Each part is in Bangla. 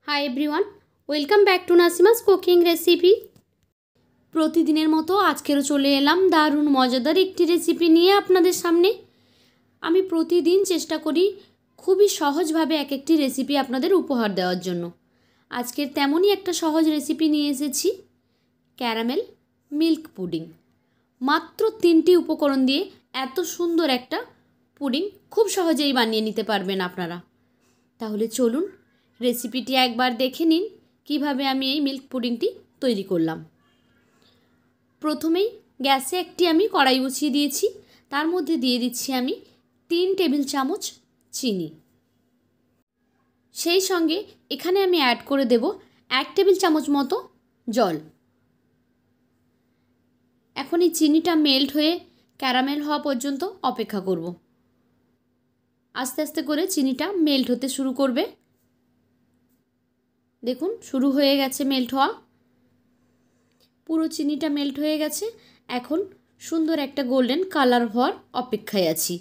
Hi everyone, welcome back to Nasima's cooking recipe. প্রতিদিনের মতো আজকেরও চলে এলাম দারুণ মজাদার একটি রেসিপি নিয়ে আপনাদের সামনে। আমি প্রতিদিন চেষ্টা করি খুবই সহজভাবে এক একটি রেসিপি আপনাদের উপহার দেওয়ার জন্য। আজকের তেমনই একটা সহজ রেসিপি নিয়ে এসেছি, ক্যারামেল মিল্ক পুডিং। মাত্র 3টি উপকরণ দিয়ে এত সুন্দর একটা পুডিং খুব সহজেই বানিয়ে নিতে পারবেন আপনারা। তাহলে চলুন রেসিপিটি একবার দেখে নিন কিভাবে আমি এই মিল্ক পুডিংটি তৈরি করলাম। প্রথমেই গ্যাসে একটি আমি কড়াই বসিয়ে দিয়েছি, তার মধ্যে দিয়ে দিচ্ছি আমি 3 টেবিল চামচ চিনি। সেই সঙ্গে এখানে আমি অ্যাড করে দেব 1 টেবিল চামচ মতো জল। এখন এই চিনিটা মেল্ট হয়ে ক্যারামেল হওয়া পর্যন্ত অপেক্ষা করব। আস্তে আস্তে করে চিনিটা মেল্ট হতে শুরু করবে। দেখুন শুরু হয়ে গেছে মেল্ট হওয়া, পুরো চিনিটা মেল্ট হয়ে গেছে। এখন সুন্দর একটা গোল্ডেন কালার হওয়ার অপেক্ষায় আছি।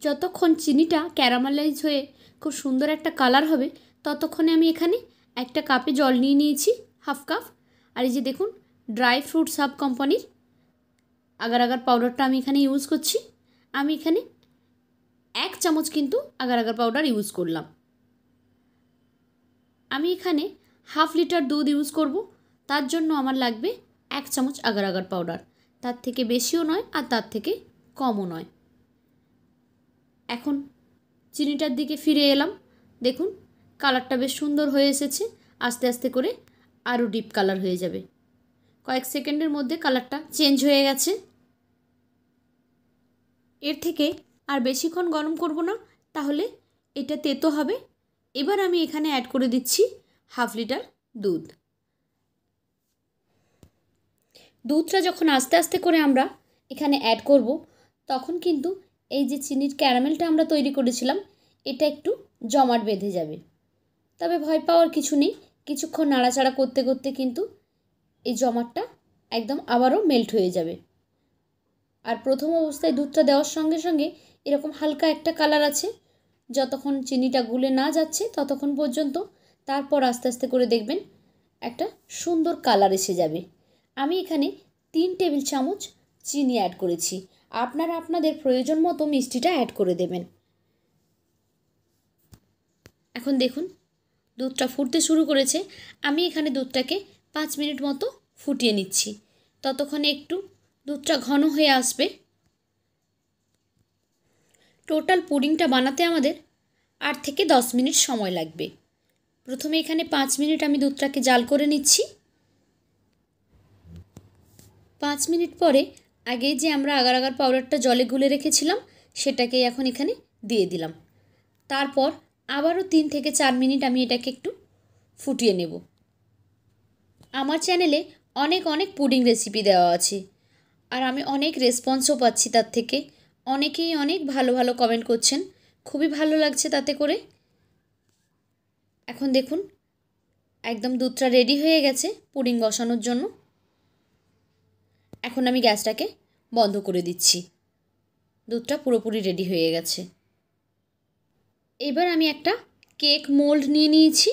যতক্ষণ চিনিটা ক্যারামেলাইজ হয়ে খুব সুন্দর একটা কালার হবে ততক্ষণে আমি এখানে একটা কাপে জল নিয়ে নিয়েছি, হাফ কাপ। আর এই যে দেখুন ড্রাই ফ্রুট সাব কোম্পানির আগার আগার পাউডারটা আমি এখানে ইউজ করছি। আমি এখানে 1 চামচ কিন্তু আগার আগার পাউডার ইউজ করলাম। আমি এখানে হাফ লিটার দুধ ইউজ করব, তার জন্য আমার লাগবে 1 চামচ আগার আগার পাউডার। তার থেকে বেশিও নয় আর তার থেকে কমও নয়। এখন চিনিটার দিকে ফিরে এলাম। দেখুন কালারটা বেশ সুন্দর হয়ে এসেছে। আস্তে আস্তে করে আরও ডিপ কালার হয়ে যাবে। কয়েক সেকেন্ডের মধ্যে কালারটা চেঞ্জ হয়ে গেছে। এর থেকে আর বেশিক্ষণ গরম করব না, তাহলে এটা তেতো হবে। এবার আমি এখানে অ্যাড করে দিচ্ছি হাফ লিটার দুধ। দুধটা যখন আস্তে আস্তে করে আমরা এখানে অ্যাড করব, তখন কিন্তু এই যে চিনির ক্যারামেলটা আমরা তৈরি করেছিলাম এটা একটু জমাট বেঁধে যাবে। তবে ভয় পাওয়ার কিছু নেই, কিছুক্ষণ নাড়াচাড়া করতে করতে কিন্তু এই জমাটটা একদম আবারও মেল্ট হয়ে যাবে। আর প্রথম অবস্থায় দুধটা দেওয়ার সঙ্গে সঙ্গে এরকম হালকা একটা কালার আছে, যতক্ষণ চিনিটা গুলে না যাচ্ছে ততক্ষণ পর্যন্ত। তারপর আস্তে আস্তে করে দেখবেন একটা সুন্দর কালার এসে যাবে। আমি এখানে 3 টেবিল চামচ চিনি অ্যাড করেছি। আপনারা আপনাদের প্রয়োজন মতো মিষ্টিটা অ্যাড করে দেবেন। এখন দেখুন দুধটা ফুটতে শুরু করেছে। আমি এখানে দুধটাকে 5 মিনিট মতো ফুটিয়ে নিচ্ছি। ততক্ষণে একটু দুধটা ঘন হয়ে আসবে। টোটাল পুডিংটা বানাতে আমাদের 8 থেকে 10 মিনিট সময় লাগবে। প্রথমে এখানে 5 মিনিট আমি দুধটাকে জাল করে নিচ্ছি। 5 মিনিট পরে আগে যে আমরা আগার আগার পাউডারটা জলে গুলে রেখেছিলাম সেটাকে এখন এখানে দিয়ে দিলাম। তারপর আবারও 3 থেকে 4 মিনিট আমি এটাকে একটু ফুটিয়ে নেব। আমার চ্যানেলে অনেক অনেক পুডিং রেসিপি দেওয়া আছে, আর আমি অনেক রেসপন্সও পাচ্ছি তার থেকে। অনেকেই অনেক ভালো ভালো কমেন্ট করছেন, খুবই ভালো লাগছে তাতে করে। এখন দেখুন একদম দুধটা রেডি হয়ে গেছে পুডিং বসানোর জন্য। এখন আমি গ্যাসটাকে বন্ধ করে দিচ্ছি। দুধটা পুরোপুরি রেডি হয়ে গেছে। এবার আমি একটা কেক মোল্ড নিয়ে নিয়েছি।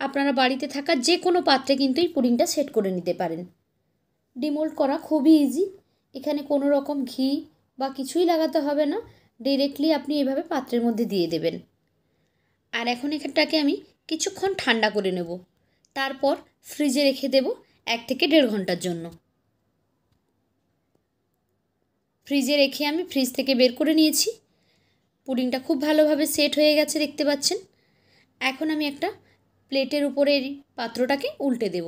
আপনারা বাড়িতে থাকা যে কোনো পাত্রে কিন্তু এই পুডিংটা সেট করে নিতে পারেন। ডিমোল্ড করা খুবই ইজি। এখানে কোনো রকম ঘি বা কিছুই লাগাতে হবে না, ডিরেক্টলি আপনি এভাবে পাত্রের মধ্যে দিয়ে দেবেন। আর এখন এখানটাকে আমি কিছুক্ষণ ঠান্ডা করে নেব, তারপর ফ্রিজে রেখে দেব 1 থেকে 1.5 ঘন্টার জন্য। ফ্রিজে রেখে আমি ফ্রিজ থেকে বের করে নিয়েছি। পুডিংটা খুব ভালোভাবে সেট হয়ে গেছে দেখতে পাচ্ছেন। এখন আমি একটা প্লেটের উপরে এই পাত্রটাকে উল্টে দেব।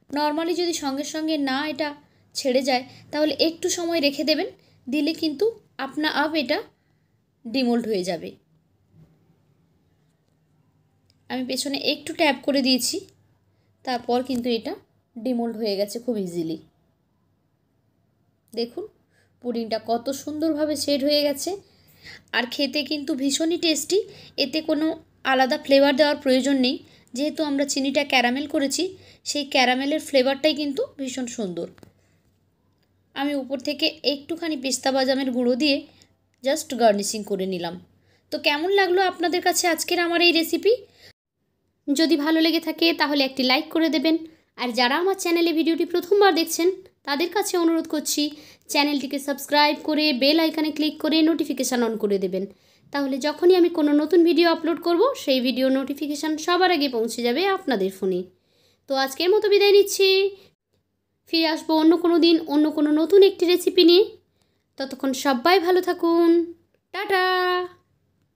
নর্মালি যদি সঙ্গে সঙ্গে না এটা ছেড়ে যায় তাহলে একটু সময় রেখে দেবেন, দিলে কিন্তু আপনা আপ এটা ডিমোল্ড হয়ে যাবে। আমি পেছনে একটু ট্যাপ করে দিয়েছি, তারপর কিন্তু এটা ডিমোল্ড হয়ে গেছে খুব ইজিলি। দেখুন পুডিংটা কত সুন্দরভাবে সেট হয়ে গেছে। আর খেতে কিন্তু ভীষণই টেস্টি। এতে কোনো আলাদা ফ্লেভার দেওয়ার প্রয়োজন নেই, যেহেতু আমরা চিনিটা ক্যারামেল করেছি সেই ক্যারামেলের ফ্লেভারটাই কিন্তু ভীষণ সুন্দর। আমি উপর থেকে একটুখানি পেস্তা বাদামের গুঁড়ো দিয়ে জাস্ট গার্নিশিং করে নিলাম। তো কেমন লাগলো আপনাদের কাছে আজকের আমার এই রেসিপি? যদি ভালো লেগে থাকে তাহলে একটি লাইক করে দেবেন। আর যারা আমার চ্যানেলে ভিডিওটি প্রথমবার দেখছেন তাদের কাছে অনুরোধ করছি চ্যানেলটিকে সাবস্ক্রাইব করে বেল আইকনে ক্লিক করে নোটিফিকেশান অন করে দেবেন। তাহলে যখনই আমি কোনো নতুন ভিডিও আপলোড করব সেই ভিডিও নোটিফিকেশান সবার আগে পৌঁছে যাবে আপনাদের ফোনে। তো আজকের মতো বিদায় নিচ্ছি। ফিরে আসবো অন্য কোনো দিন অন্য কোনো নতুন একটি রেসিপি নিয়ে। ততক্ষণ সবাই ভালো থাকুন। টাটা।